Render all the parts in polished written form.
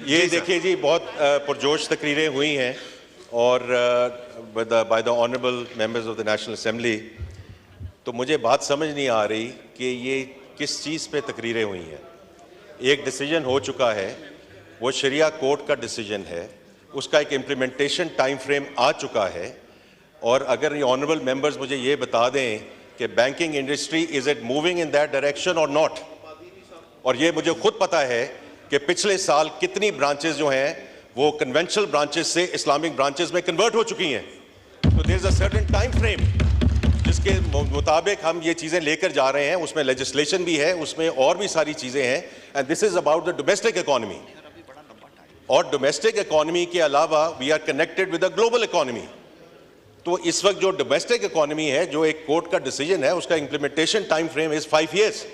ये देखिए जी, बहुत पुरजोश तकरीरें हुई हैं और by the honourable members of the national assembly. तो मुझे बात समझ नहीं आ रही कि ये किस चीज़ पे तकरीरें हुई हैं। एक डिसीजन हो चुका है, वो शरिया कोर्ट का डिसीजन है, उसका एक इम्प्लीमेंटेशन टाइम फ्रेम आ चुका है। और अगर ये ऑनरेबल मेंबर्स मुझे ये बता दें कि banking industry is it moving in that direction और नॉट। और ये मुझे खुद पता है कि पिछले साल कितनी ब्रांचेस जो हैं वो कन्वेंशनल ब्रांचेस से इस्लामिक ब्रांचेस में कन्वर्ट हो चुकी हैं। तो there is a certain time frame जिसके मुताबिक हम ये चीज़ें लेकर जा रहे हैं। उसमें लेजिस्लेशन भी है, उसमें और भी सारी चीज़ें हैं। And this is about the domestic economy. और डोमेस्टिक इकॉनमी के अलावा we are connected with the global economy. तो इस वक्त जो डोमेस्टिक इकॉनमी है, जो एक कोर्ट का डिसीजन है, उसका implementation time frame is 5 years।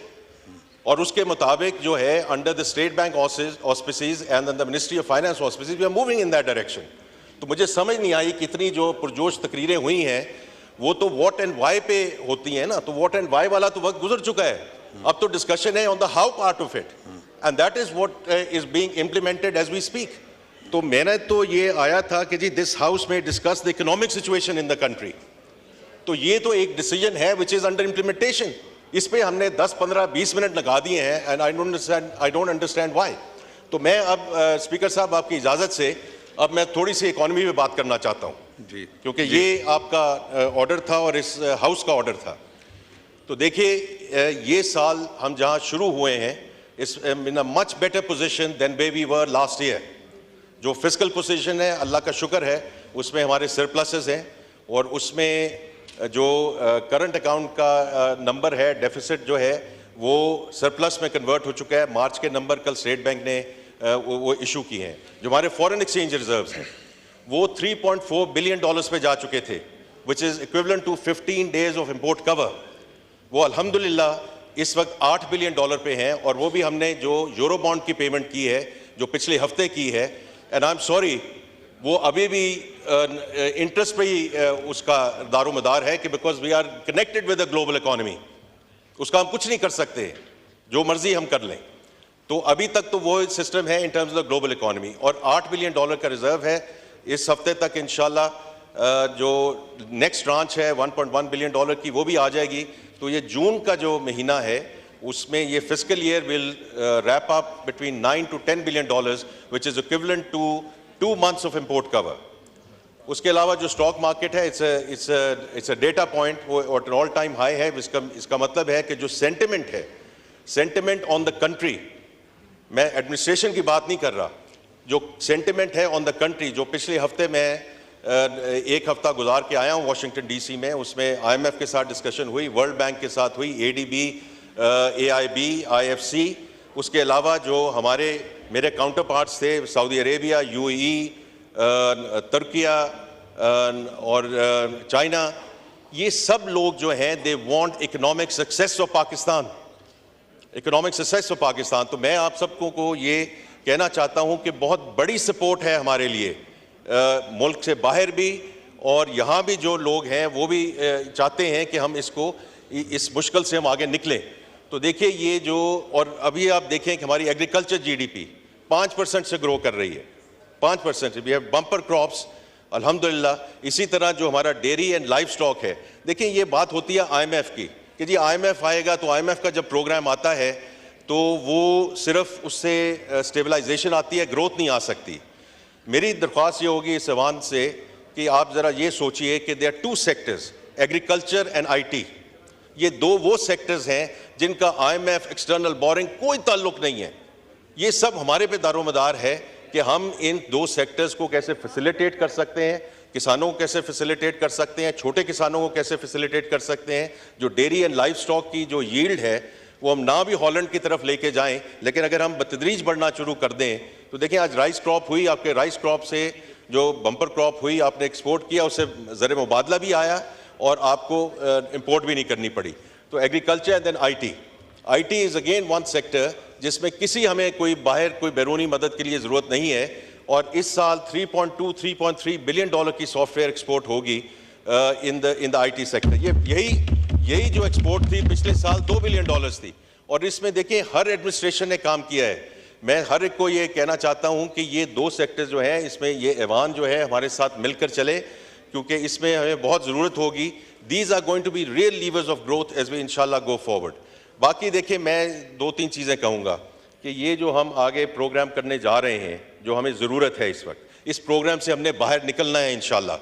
और उसके मुताबिक जो है under the State Bank auspices and the Ministry of Finance auspices we are moving in that direction. तो मुझे समझ नहीं आई कितनी जो पुरजोश तकरीरें हुई हैं वो तो व्हाट एंड व्हाई पे होती हैं ना। तो व्हाट एंड व्हाई वाला तो वक्त गुजर चुका है। अब तो डिस्कशन है on the how part of it, and that is what is being implemented as we speak. तो मैंने तो ये आया था कि जी दिस हाउस में discuss the economic situation in the country. तो ये तो एक डिसीजन है विच इज अंडर इम्प्लीमेंटेशन। इस पे हमने 10, 15, 20 मिनट लगा दिए हैं and I don't understand why. तो मैं अब स्पीकर साहब आपकी इजाज़त से अब मैं थोड़ी सी इकोनॉमी पे बात करना चाहता हूँ जी, क्योंकि ये आपका ऑर्डर था और इस हाउस का ऑर्डर था। तो देखिए ये साल हम जहाँ शुरू हुए हैं is in a much better position than way we were last year. जो फिस्कल पोजीशन है अल्लाह का शुक्र है, उसमें हमारे सरप्लसेस हैं और उसमें जो करंट अकाउंट का नंबर है, डेफिसिट जो है वो सरप्लस में कन्वर्ट हो चुका है। मार्च के नंबर कल स्टेट बैंक ने वो इशू किए हैं। जो हमारे फॉरेन एक्सचेंज रिजर्व्स हैं वो $3.4 बिलियन पे जा चुके थे, which is equivalent to 15 days of import cover. वो अल्हम्दुलिल्लाह इस वक्त $8 बिलियन पे हैं और वो भी हमने जो यूरो बॉन्ड की पेमेंट की है जो पिछले हफ्ते की है, एंड आई एम सॉरी वो अभी भी इंटरेस्ट पे ही उसका दारोमदार है कि because we are connected with the global economy. उसका हम कुछ नहीं कर सकते, जो मर्जी हम कर लें। तो अभी तक तो वो सिस्टम है in terms of the global economy. और $8 बिलियन का रिजर्व है। इस हफ्ते तक इंशाल्लाह जो नेक्स्ट ट्रांच है $1.1 बिलियन की वो भी आ जाएगी। तो ये जून का जो महीना है उसमें ये fiscal year will wrap up between $9 to $10 billion which is equivalent to 2 months of import cover. उसके अलावा जो स्टॉक मार्केट है इट्स अ डेटा पॉइंट, वो एट ऑल टाइम हाई है। इसका मतलब है कि जो सेंटिमेंट है, सेंटिमेंट ऑन द कंट्री, मैं एडमिनिस्ट्रेशन की बात नहीं कर रहा, जो सेंटिमेंट है ऑन द कंट्री, जो पिछले हफ्ते मैं एक हफ्ता गुजार के आया हूँ वाशिंगटन DC में, उसमें IMF के साथ डिस्कशन हुई, वर्ल्ड बैंक के साथ हुई, ADB, AIB, IFC। उसके अलावा जो हमारे मेरे काउंटर पार्ट्स थे सऊदी अरेबिया, UAE, तुर्किया और चाइना, ये सब लोग जो हैं they want economic success of Pakistan, economic success of Pakistan. तो मैं आप सबको को ये कहना चाहता हूँ कि बहुत बड़ी सपोर्ट है हमारे लिए, मुल्क से बाहर भी और यहाँ भी जो लोग हैं वो भी चाहते हैं कि हम इसको इस मुश्किल से हम आगे निकलें। तो देखिए ये जो, और अभी आप देखें कि हमारी एग्रीकल्चर GDP 5% से ग्रो कर रही है, 5% से। वी हैव बम्पर क्रॉप्स अल्हम्दुलिल्लाह। इसी तरह जो हमारा डेयरी एंड लाइव स्टॉक है, देखिए ये बात होती है IMF की कि जी IMF आएगा, तो IMF का जब प्रोग्राम आता है तो वो सिर्फ उससे स्टेबलाइजेशन आती है, ग्रोथ नहीं आ सकती। मेरी दरख्वास्त ये होगी इस ऐवान से कि आप ज़रा ये सोचिए कि there are 2 sectors, agriculture and IT। ये दो वो सेक्टर्स हैं जिनका IMF एक्सटर्नल बोरिंग कोई ताल्लुक नहीं है। ये सब हमारे पे दारोमदार है कि हम इन 2 सेक्टर्स को कैसे फैसिलिटेट कर सकते हैं, किसानों को कैसे फैसिलिटेट कर सकते हैं, छोटे किसानों को कैसे फैसिलिटेट कर सकते हैं। जो डेयरी एंड लाइव स्टॉक की जो यील्ड है वो हम ना भी हॉलैंड की तरफ लेके जाएं, लेकिन अगर हम बतदरीज बढ़ना शुरू कर दें तो देखिए आज राइस क्रॉप हुई, आपके राइस क्रॉप से जो बम्पर क्रॉप हुई, आपने एक्सपोर्ट किया, उससे ज़र मुबादला भी आया और आपको इंपोर्ट भी नहीं करनी पड़ी। तो agriculture and then IT is again one sector जिसमें किसी हमें कोई बाहर कोई बैरूनी मदद के लिए ज़रूरत नहीं है। और इस साल $3.3 बिलियन की सॉफ्टवेयर एक्सपोर्ट होगी इन द IT सेक्टर। यही जो एक्सपोर्ट थी पिछले साल $2 बिलियन थी। और इसमें देखिए हर एडमिनिस्ट्रेशन ने काम किया है। मैं हर एक को ये कहना चाहता हूं कि ये दो सेक्टर्स जो हैं इसमें ये ऐवान जो है हमारे साथ मिलकर चले, क्योंकि इसमें हमें बहुत ज़रूरत होगी. These are going to be real levers of growth as we इंशाल्लाह गो फॉरवर्ड. बाकी देखिए, मैं 2-3 चीज़ें कहूँगा कि ये जो हम आगे प्रोग्राम करने जा रहे हैं, जो हमें ज़रूरत है इस वक्त, इस प्रोग्राम से हमने बाहर निकलना है इंशाल्लाह.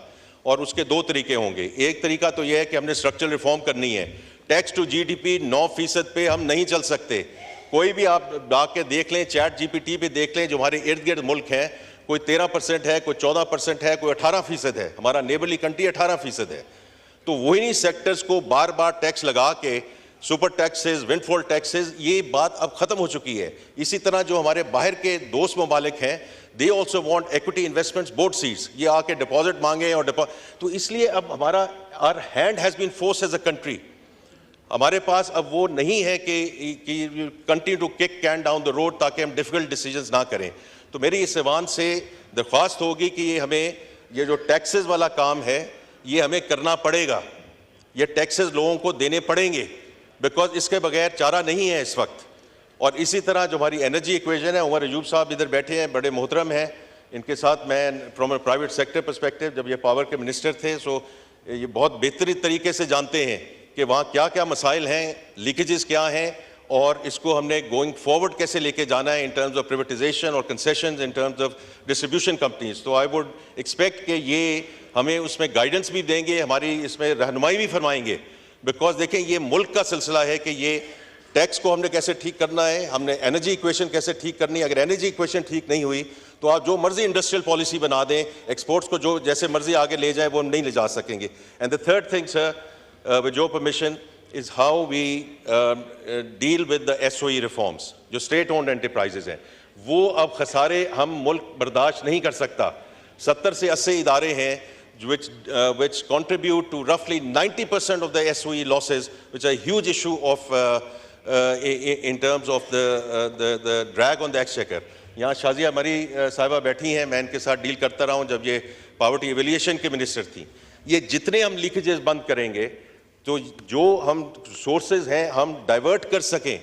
और उसके 2 तरीके होंगे. एक तरीका तो यह है कि हमने स्ट्रक्चरल रिफॉर्म करनी है. टैक्स टू जीडीपी 9% पे हम नहीं चल सकते. कोई भी आप जाके देख लें, चैट जीपीटी पे देख लें, जो हमारे इर्द गिर्द मुल्क हैं, कोई 13% है, कोई 14% है, कोई 18% है. हमारा नेबरली कंट्री 18% है. तो वही सेक्टर्स को बार बार टैक्स लगा के, सुपर टैक्सेस, विंडफॉल टैक्सेस, ये बात अब खत्म हो चुकी है. इसी तरह जो हमारे बाहर के दोस्त ममालिक हैं, they also want equity investments board seats, ये आके डिपॉजिट मांगे और तो इसलिए अब हमारा our hand has been force as a country. हमारे पास अब वो नहीं है कि continue to kick can down the road ताकि हम डिफिकल्ट डिसीजंस ना करें. तो मेरी इस ऐवान से दरख्वास्त होगी कि ये हमें ये जो टैक्सेस वाला काम है ये हमें करना पड़ेगा. ये टैक्सेस लोगों को देने पड़ेंगे, बिकॉज इसके बगैर चारा नहीं है इस वक्त. और इसी तरह जो हमारी एनर्जी इक्वेशन है, उमर अयूब साहब इधर बैठे हैं, बड़े मोहतरम हैं. इनके साथ मैं from a private sector perspective जब ये पावर के मिनिस्टर थे, सो ये बहुत बेहतरीन तरीके से जानते हैं कि वहाँ क्या क्या मसाइल हैं, लीकेजेस क्या हैं, और इसको हमने गोइंग फॉरवर्ड कैसे लेके जाना है इन टर्म्स ऑफ प्रिवेटाइजेशन और concessions, in terms of distribution companies. तो आई वुड एक्सपेक्ट कि ये हमें उसमें गाइडेंस भी देंगे, हमारी इसमें रहनुमाई भी फरमाएंगे. बिकॉज देखें, ये मुल्क का सिलसिला है कि ये टैक्स को हमने कैसे ठीक करना है, हमने एनर्जी इक्वेशन कैसे ठीक करनी है. अगर एनर्जी इक्वेशन ठीक नहीं हुई तो आप जो मर्जी इंडस्ट्रियल पॉलिसी बना दें, एक्सपोर्ट्स को जो जैसे मर्जी आगे ले जाए, वो हम नहीं ले जा सकेंगे. And the third thing sir, with your permission, is how we deal with the SOE reforms. जो स्टेट ओन्ड एंटरप्राइजेज हैं, वो अब खसारे हम मुल्क बर्दाश्त नहीं कर सकता. 70 से 80 इदारे हैं which contribute to roughly 90% of the SOE losses, which are a huge issue of in terms of the drag on the exchequer. यहाँ शाजिया मरी साहिबा बैठी हैं, मैं इनके साथ डील करता रहा हूँ जब ये पावर्टी एवेल्यूएशन के मिनिस्टर थी. ये जितने हम लीकेजेस बंद करेंगे, तो जो हम सोर्सेज हैं हम डाइवर्ट कर सकें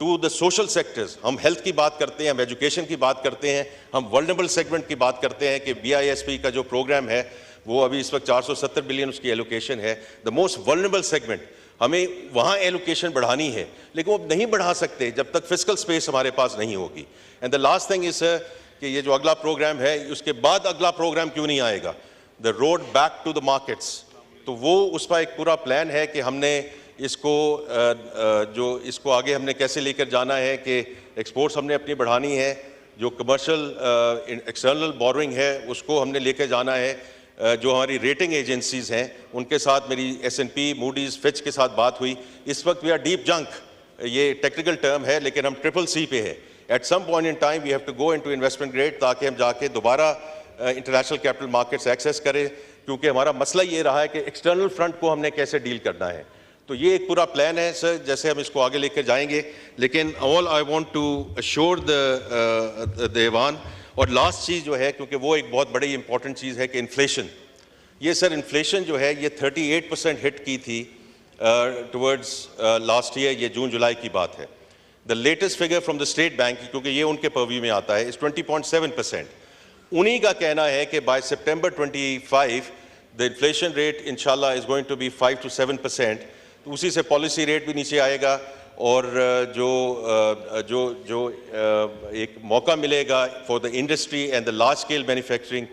टू द सोशल सेक्टर्स. हम हेल्थ की बात करते हैं, हम एजुकेशन की बात करते हैं, हम वल्नरेबल सेगमेंट की बात करते हैं कि BISP का जो प्रोग्राम है वो अभी इस वक्त 470 बिलियन उसकी एलोकेशन है. द मोस्ट वल्नरेबल सेगमेंट, हमें वहाँ एलोकेशन बढ़ानी है, लेकिन वो नहीं बढ़ा सकते जब तक फिजिकल स्पेस हमारे पास नहीं होगी. And the last thing is कि ये जो अगला प्रोग्राम है, उसके बाद अगला प्रोग्राम क्यों नहीं आएगा, the road back to the markets. तो वो उसका एक पूरा प्लान है कि हमने इसको जो इसको आगे हमने कैसे लेकर जाना है, कि एक्सपोर्ट्स हमने अपनी बढ़ानी है, जो कमर्शियल एक्सटर्नल बोरोइंग है उसको हमने लेकर जाना है. जो हमारी रेटिंग एजेंसीज़ हैं उनके साथ मेरी S&P, मूडीज़, फिच के साथ बात हुई. इस वक्त वी आर डीप जंक, ये टेक्निकल टर्म है, लेकिन हम CCC पे है. At some point in time we have to go into investment grade, ताकि हम जाके दोबारा इंटरनेशनल कैपिटल मार्केट्स एक्सेस करें, क्योंकि हमारा मसला ये रहा है कि एक्सटर्नल फ्रंट को हमने कैसे डील करना है. तो ये एक पूरा प्लान है सर, जैसे हम इसको आगे लेकर जाएंगे. लेकिन all I want to assure the ऐवान. और लास्ट चीज़ जो है, क्योंकि वो एक बहुत बड़ी इंपॉर्टेंट चीज़ है कि इन्फ्लेशन, ये सर इन्फ्लेशन जो है ये 38% हिट की थी टुवर्ड्स लास्ट ईयर. ये जून जुलाई की बात है. The latest figure from the State bank, क्योंकि ये उनके पर्व्यू में आता है, इस 20.7%. उन्हीं का कहना है कि by September 25 the inflation rate इंशाल्लाह is going to be 5 to 7%. तो उसी से पॉलिसी रेट भी नीचे आएगा, और जो एक मौका मिलेगा for the industry and the large scale manufacturing